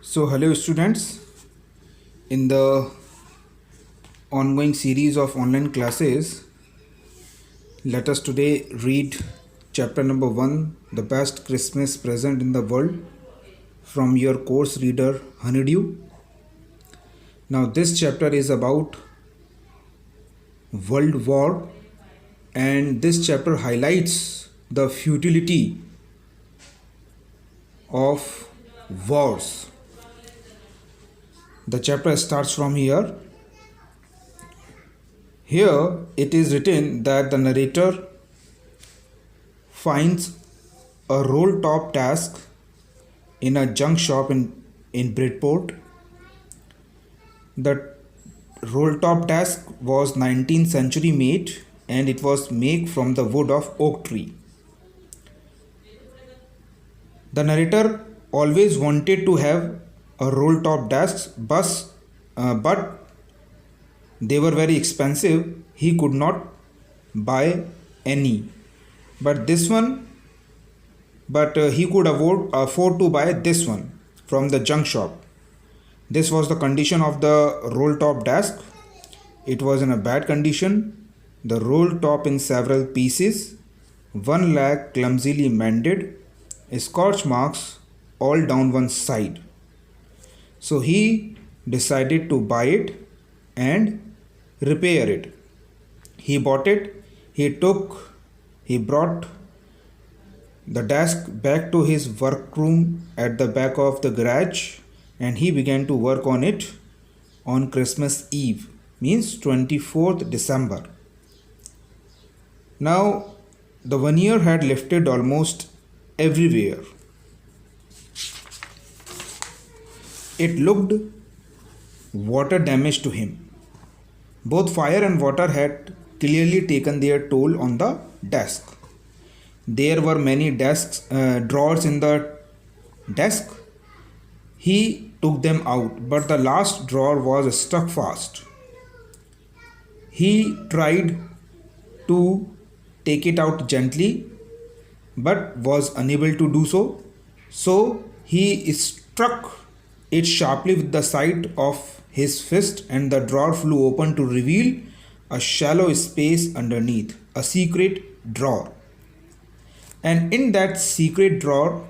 So, hello students. In the ongoing series of online classes, let us today read chapter number 1, The Best Christmas Present in the World, from your course reader Honeydew. Now, this chapter is about World War, and this chapter highlights the futility of wars. The chapter starts from here. Here it is written that the narrator finds a roll top desk in a junk shop in Bridport. The roll top desk was 19th century made and it was made from the wood of oak tree. The narrator always wanted to have a roll top desk, but they were very expensive. He could not buy any. But he could afford to buy this one from the junk shop. This was the condition of the roll top desk. It was in a bad condition. The roll top in several pieces, one leg clumsily mended, scorch marks all down one side. So he decided to buy it and repair it. He bought it. He brought the desk back to his workroom at the back of the garage and he began to work on it on Christmas Eve, means 24th December. Now the veneer had lifted almost everywhere. It looked water damage to him. Both fire and water had clearly taken their toll on the desk. There were many drawers in the desk. He took them out, but the last drawer was stuck fast. He tried to take it out gently, but was unable to do so. So he struck it sharply with the side of his fist and the drawer flew open to reveal a shallow space underneath, a secret drawer. And in that secret drawer,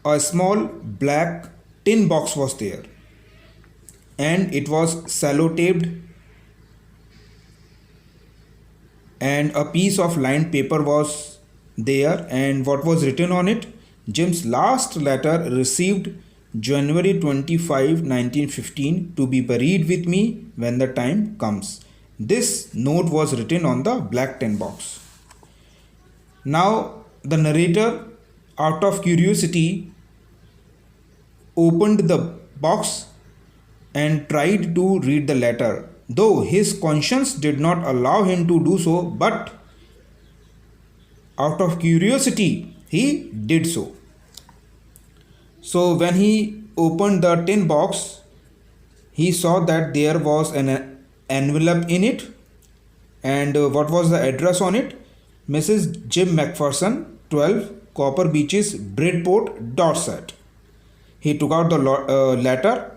a small black tin box was there. And it was sellotaped and a piece of lined paper was there. And what was written on it? Jim's last letter received January 25, 1915, to be buried with me when the time comes. This note was written on the black tin box. Now the narrator, out of curiosity, opened the box and tried to read the letter, though his conscience did not allow him to do so, but out of curiosity he did so. So when he opened the tin box, he saw that there was an envelope in it. And what was the address on it? Mrs. Jim Macpherson, 12 Copper Beaches, Bridport, Dorset. He took out the letter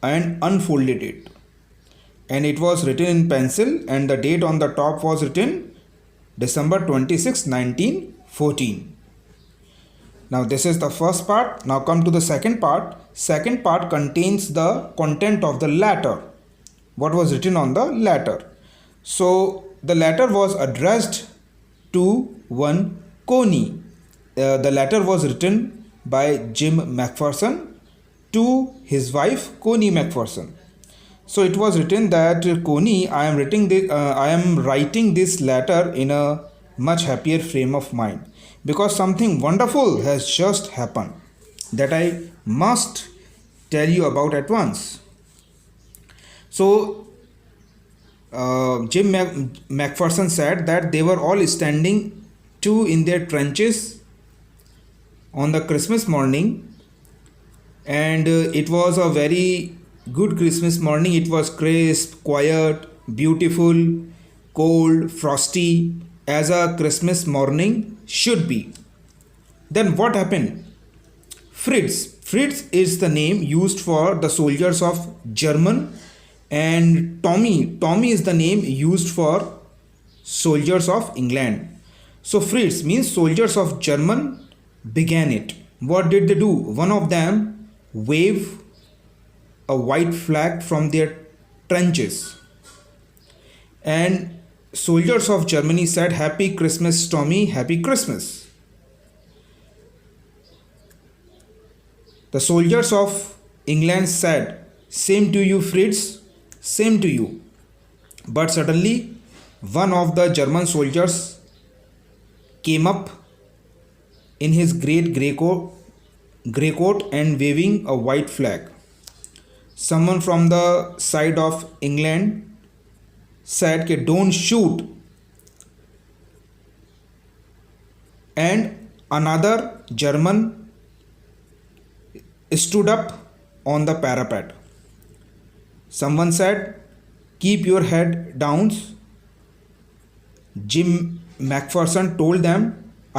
and unfolded it. And it was written in pencil and the date on the top was written December 26, 1914. Now this is the first part. Now come to the second part. Second part contains the content of the letter. What was written on the letter? So the letter was addressed to one Coney. The letter was written by Jim Macpherson to his wife Coney Macpherson. So it was written that Coney, I am writing this letter in a much happier frame of mind, because something wonderful has just happened that I must tell you about at once. So Jim Macpherson said that they were all standing in their trenches on the Christmas morning, and it was a very good Christmas morning. It was crisp, quiet, beautiful, cold, frosty, as a Christmas morning should be. Then what happened? Fritz Fritz is the name used for the soldiers of German, and Tommy is the name used for soldiers of England. So Fritz means soldiers of German began it. What did they do? One of them waved a white flag from their trenches, and soldiers of Germany said, "Happy Christmas, Tommy, Happy Christmas." The soldiers of England said, "Same to you, Fritz, same to you." But suddenly, one of the German soldiers came up in his great grey coat and waving a white flag. Someone from the side of England said, "Don't shoot." And another German stood up on the parapet. Someone said, "Keep your head down." Jim McPherson told them,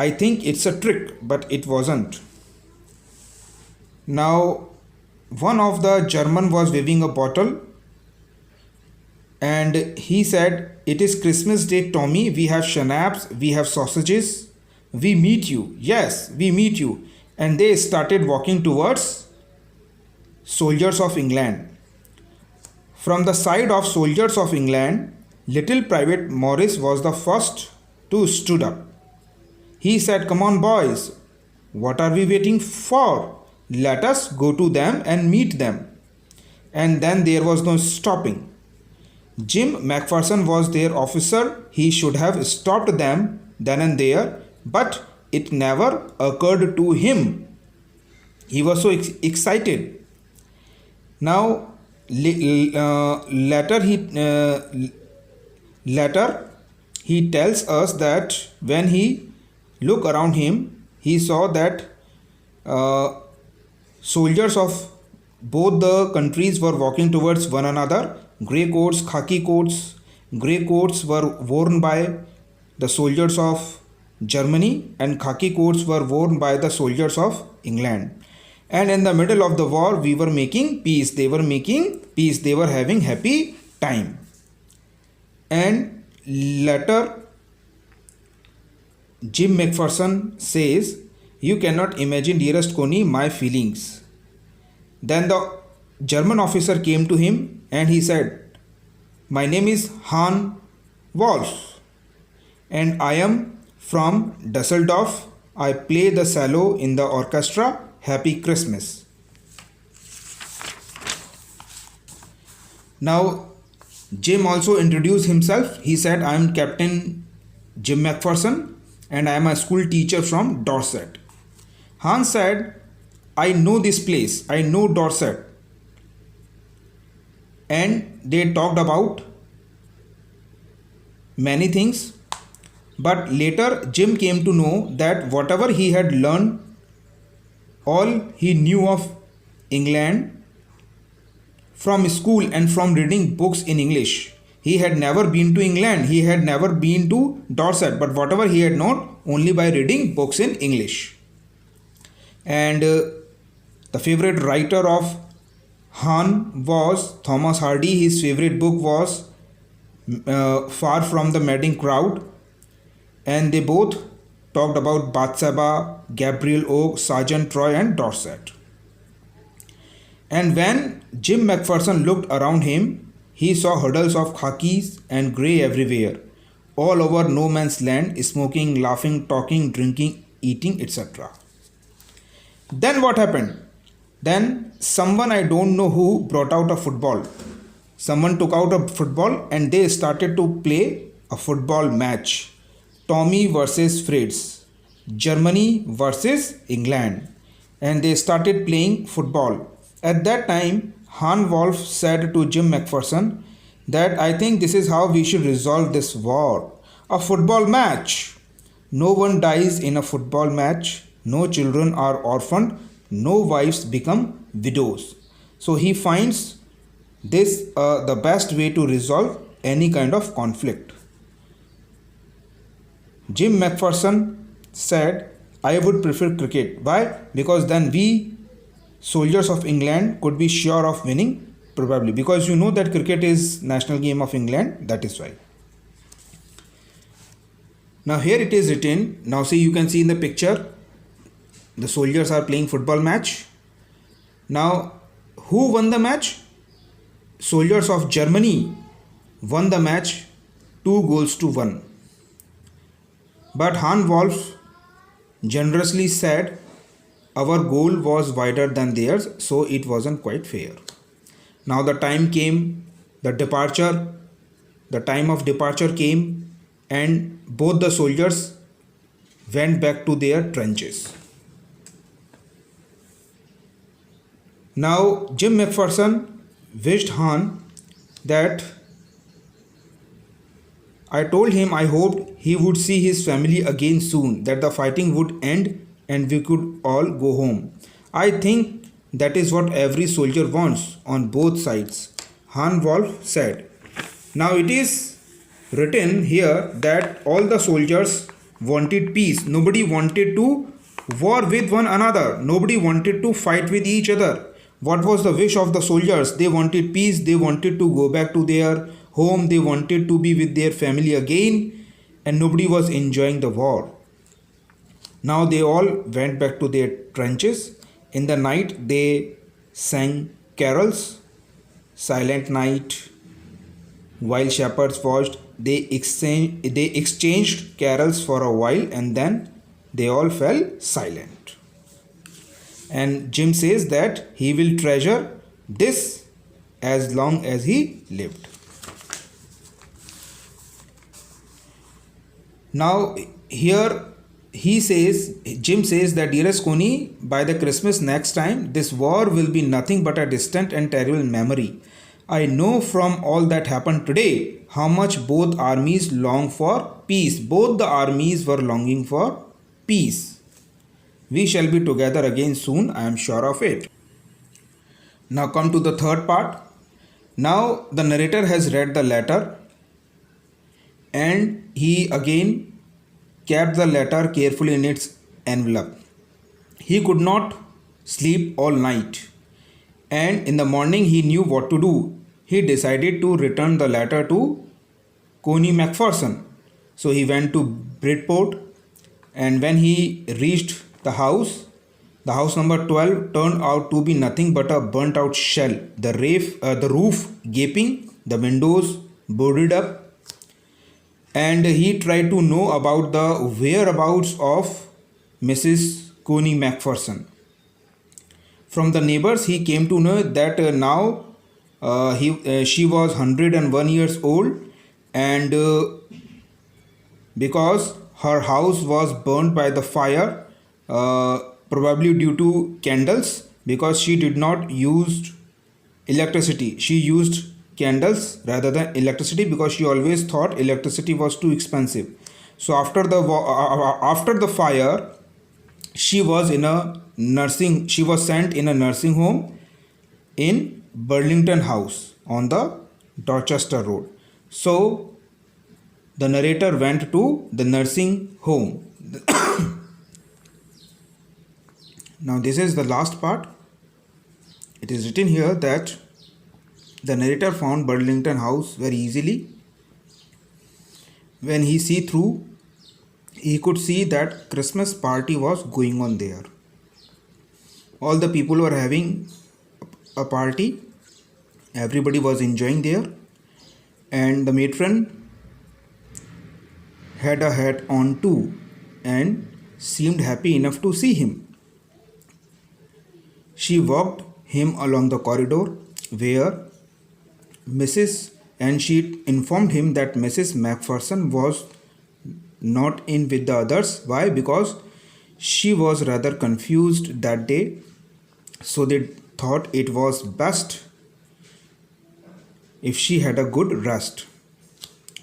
"I think it's a trick," but it wasn't. Now, one of the German was waving a bottle, and he said, "It is Christmas Day, Tommy. We have schnapps, we have sausages. We meet you. Yes, we meet you." And they started walking towards soldiers of England. From the side of soldiers of England, little Private Morris was the first to stood up. He said, "Come on, boys. What are we waiting for? Let us go to them and meet them." And then there was no stopping. Jim McPherson was their officer. He should have stopped them then and there, but it never occurred to him. He was so excited. Now, later he tells us that when he looked around him, he saw that soldiers of both the countries were walking towards one another. Grey coats, khaki coats. Grey coats were worn by the soldiers of Germany, and khaki coats were worn by the soldiers of England. And in the middle of the war, we were making peace. They were making peace. They were having happy time. And later, Jim McPherson says, "You cannot imagine, dearest Connie, my feelings." Then the German officer came to him and he said, "My name is Hans Wolf and I am from Dusseldorf. I play the cello in the orchestra. Happy Christmas." Now, Jim also introduced himself. He said, "I am Captain Jim McPherson and I am a school teacher from Dorset." Hans said, "I know this place. I know Dorset." And they talked about many things. But later, Jim came to know that whatever he had learned, all he knew of England from school and from reading books in English. He had never been to England. He had never been to Dorset. But whatever he had known, only by reading books in English. And the favorite writer of Han was Thomas Hardy. His favorite book was Far from the Madding Crowd. And they both talked about Bathsheba, Gabriel Oak, Sergeant Troy and Dorset. And when Jim McPherson looked around him, he saw huddles of khakis and grey everywhere, all over no man's land, smoking, laughing, talking, drinking, eating, etc. Then what happened? Then someone, I don't know who, brought out a football. Someone took out a football and they started to play a football match. Tommy versus Fritz, Germany versus England, and they started playing football. At that time, Hans Wolf said to Jim McPherson that, "I think this is how we should resolve this war. A football match. No one dies in a football match. No children are orphaned. No wives become widows." So he finds this the best way to resolve any kind of conflict. Jim McPherson said, "I would prefer cricket." Why? Because then we soldiers of England could be sure of winning, probably, because you know that cricket is national game of England, that is why. Now here it is written, now see, you can see in the picture, the soldiers are playing football match. Now who won the match? Soldiers of Germany won the match 2-1. But Han Wolf generously said our goal was wider than theirs, so it wasn't quite fair. Now the time came, the time of departure came, and both the soldiers went back to their trenches. Now Jim McPherson wished Han that I told him I hoped he would see his family again soon, that the fighting would end and we could all go home. I think that is what every soldier wants on both sides, Han Wolf said. Now it is written here that all the soldiers wanted peace. Nobody wanted to war with one another. Nobody wanted to fight with each other. What was the wish of the soldiers? They wanted peace. They wanted to go back to their home. They wanted to be with their family again, and nobody was enjoying the war. Now they all went back to their trenches. In the night they sang carols, Silent Night, while shepherds watched. They exchanged carols for a while, and then they all fell silent. And Jim says that he will treasure this as long as he lived. Now here Jim says that, dearest Coney, by the Christmas next time, this war will be nothing but a distant and terrible memory. I know from all that happened today how much both armies long for peace. Both the armies were longing for peace. We shall be together again soon, I am sure of it. Now come to the third part. Now the narrator has read the letter, and he again kept the letter carefully in its envelope. He could not sleep all night, and in the morning he knew what to do. He decided to return the letter to Coney McPherson. So he went to Bridport, and when he reached the house number 12 turned out to be nothing but a burnt out shell. The roof gaping, the windows boarded up, and he tried to know about the whereabouts of Mrs. Coney McPherson. From the neighbors, he came to know that now she was 101 years old, and because her house was burnt by the fire, probably due to candles, because she did not use electricity. She used candles rather than electricity because she always thought electricity was too expensive. So after the fire, she was sent in a nursing home in Burlington House on the Dorchester Road. So the narrator went to the nursing home. Now this is the last part. It is written here that the narrator found Burlington House very easily. When he see through, he could see that Christmas party was going on there. All the people were having a party. Everybody was enjoying there, and the matron had a hat on too and seemed happy enough to see him. She walked him along the corridor where she informed him that Mrs. McPherson was not in with the others. Why? Because she was rather confused that day, so they thought it was best if she had a good rest.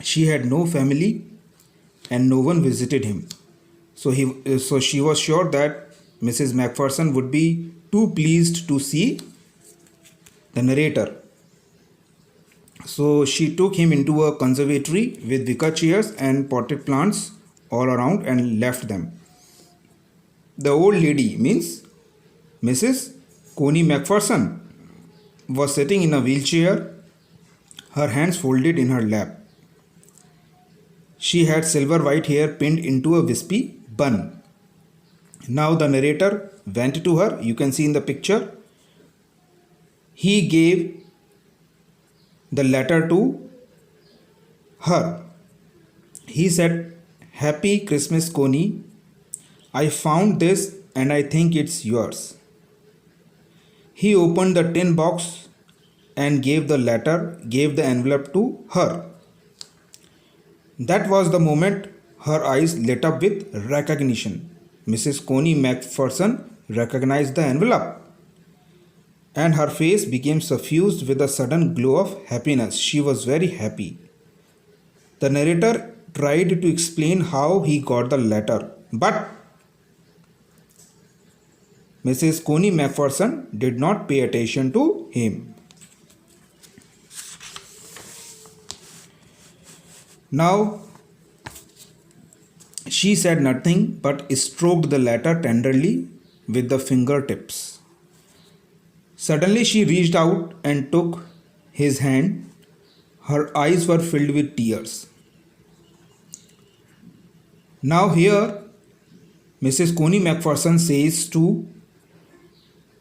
She had no family and no one visited him. So she was sure that Mrs. McPherson would be too pleased to see the narrator. So she took him into a conservatory with wicker chairs and potted plants all around and left them. The old lady, means Mrs. Connie Macpherson was sitting in a wheelchair, her hands folded in her lap. She had silver white hair pinned into a wispy bun. Now the narrator went to her, you can see in the picture. He gave the letter to her. He said, "Happy Christmas, Connie. I found this and I think it's yours." He opened the tin box and gave the envelope to her. That was the moment her eyes lit up with recognition. Mrs. Connie Macpherson recognized the envelope, and her face became suffused with a sudden glow of happiness. She was very happy. The narrator tried to explain how he got the letter, but Mrs. Connie Macpherson did not pay attention to him. Now, she said nothing but stroked the letter tenderly with the fingertips. Suddenly, she reached out and took his hand. Her eyes were filled with tears. Now, here, Mrs. Connie Macpherson says to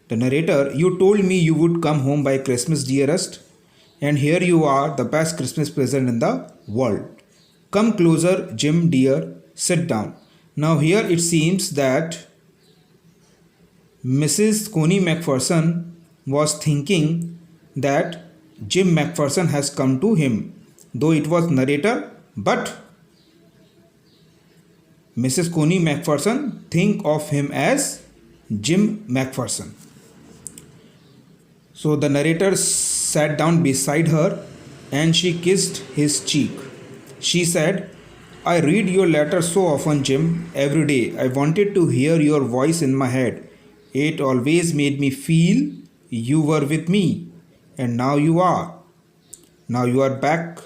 the narrator, "You told me you would come home by Christmas, dearest, and here you are, the best Christmas present in the world. Come closer, Jim dear, sit down." Now, here it seems that Mrs. Connie Macpherson was thinking that Jim Macpherson has come to him, though it was narrator, but Mrs. Connie Macpherson think of him as Jim Macpherson. So the narrator sat down beside her and she kissed his cheek. She said, "I read your letter so often, Jim, every day. I wanted to hear your voice in my head. It always made me feel you were with me. And now you are. Now you are back.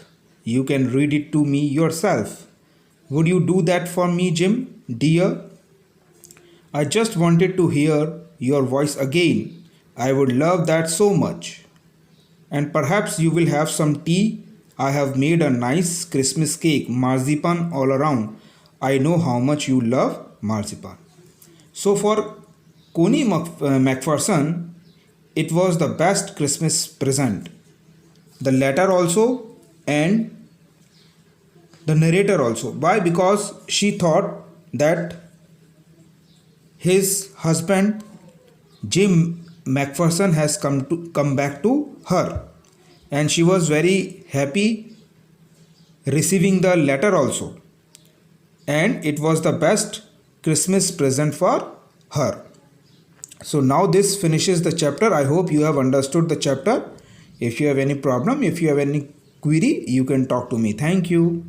You can read it to me yourself. Would you do that for me, Jim, dear? I just wanted to hear your voice again. I would love that so much. And perhaps you will have some tea. I have made a nice Christmas cake, marzipan all around. I know how much you love marzipan." So for Connie Macpherson, it was the best Christmas present. The letter also and the narrator also. Why? Because she thought that his husband Jim Macpherson has come back to her, and she was very happy receiving the letter also, and it was the best Christmas present for her. So now this finishes the chapter. I hope you have understood the chapter. If you have any problem, if you have any query, you can talk to me. Thank you.